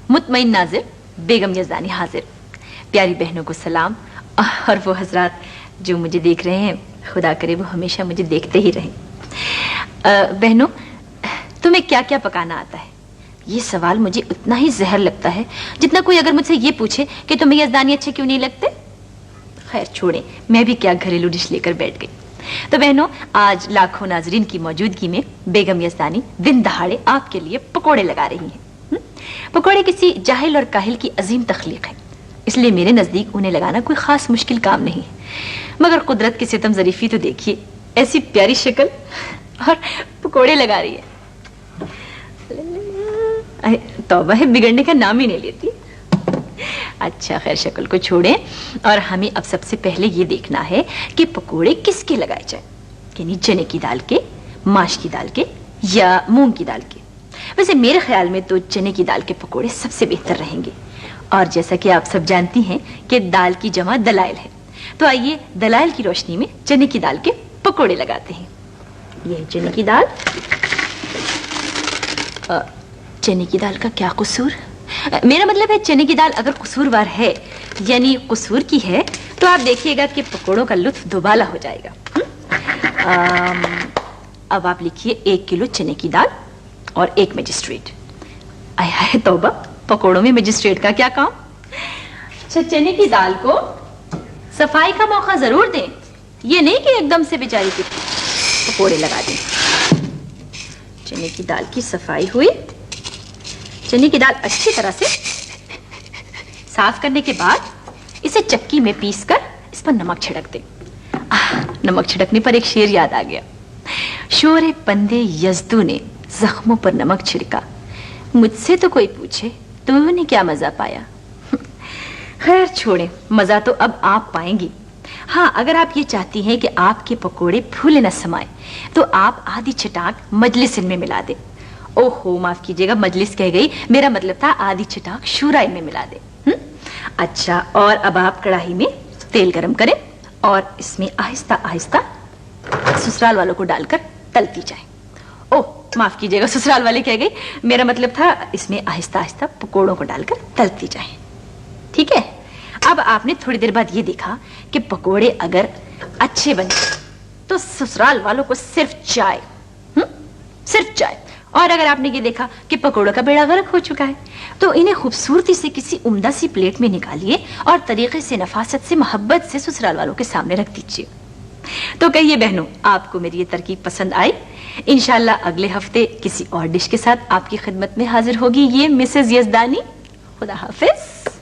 मुतमईन नाजिर बेगम यज़दानी हाजिर। प्यारी बहनों को सलाम, और वो हजरात जो मुझे देख रहे हैं, खुदा करे वो हमेशा मुझे देखते ही रहें। बहनों, तुम्हें क्या क्या पकाना आता है? ये सवाल मुझे उतना ही जहर लगता है जितना कोई अगर मुझसे ये पूछे कि तुम्हें यज़दानी अच्छे क्यों नहीं लगते। खैर छोड़ें, मैं भी क्या घरेलू डिश लेकर बैठ गई। तो बहनों, आज लाखों नाजरीन की मौजूदगी में बेगम यज़दानी दिन दहाड़े आपके लिए पकोड़े लगा रही हैं। पकोड़े किसी जाहिल और काहिल की अजीम तख्लीक है, इसलिए मेरे नजदीक उन्हें लगाना कोई खास मुश्किल काम नहीं है। मगर कुदरत की सितम ज़रीफी तो देखिए, ऐसी प्यारी शक्ल और पकोड़े लगा रही है। तौबा है, बिगड़ने का नाम ही नहीं लेती। अच्छा खैर, शक्ल को छोड़ें और हमें अब सबसे पहले ये देखना है कि पकोड़े किसके लगाए जाए, यानी चने की दाल के, माश की दाल के या मूंग की दाल के। वैसे मेरे ख्याल में तो चने की दाल के पकोड़े सबसे बेहतर रहेंगे, और जैसा कि आप सब जानती हैं कि दाल की जमा दलाइल है, तो आइए दलाइल की रोशनी में चने की दाल के पकोड़े लगाते हैं। यह चने की दाल। चने की दाल का क्या कसूर? मेरा मतलब है चने की दाल अगर कसूरवार है, यानी कसूर की है, तो आप देखिएगा कि पकोड़ों का लुत्फ दोबाला हो जाएगा। अब आप लिखिए 1 किलो चने की दाल और 1 मैजिस्ट्रेट। आय हाय तौबा, पकोड़ों में मैजिस्ट्रेट का क्या काम? अच्छा, चने की दाल को सफाई का मौका जरूर दें, ये नहीं कि एकदम से बेचारी के पकोड़े लगा दें। चने की दाल की सफाई हुई। चने की दाल अच्छी तरह से साफ करने के बाद इसे चक्की में पीसकर इस पर नमक छिड़क दें। नमक छिड़कने पर एक शेर याद आ गया। शोरे पंदे यज़दू ने जख्मों पर नमक छिड़का, मुझसे तो कोई पूछे तुमने क्या मजा पाया। खैर छोड़ें, मजा तो अब आप पाएंगी। हाँ, अगर आप ये चाहती हैं कि आपके पकोड़े फूले न समाए, तो आप आधी छटाक मजलिसिन में मिला दें। ओहो माफ कीजिएगा, मजलिस कह गई, मेरा मतलब था आधी छटाक शूराई में मिला दे। अच्छा, और अब आप कढ़ाई में तेल गरम करें और इसमें आहिस्ता आहिस्ता ससुराल वालों को डालकर तलती जाए। ओह माफ कीजिएगा, ससुराल वाले कह गई, मेरा मतलब था इसमें आहिस्ता आहिस्ता पकोड़ों को डालकर तलती जाए। ठीक है। अब आपने थोड़ी देर बाद ये देखा कि पकोड़े अगर अच्छे बने तो ससुराल वालों को सिर्फ चाय, सिर्फ चाय। और अगर आपने ये देखा कि पकोड़ों का बेड़ा गर्क हो चुका है, तो इन्हें खूबसूरती से किसी उम्दा सी प्लेट में निकालिए और तरीके से, नफासत से, मोहब्बत से ससुराल वालों के सामने रख दीजिए। तो कहिए बहनों, आपको मेरी ये तरकीब पसंद आई? इंशाल्लाह अगले हफ्ते किसी और डिश के साथ आपकी खिदमत में हाजिर होगी ये मिसेज यज़दानी। खुदा हाफिज।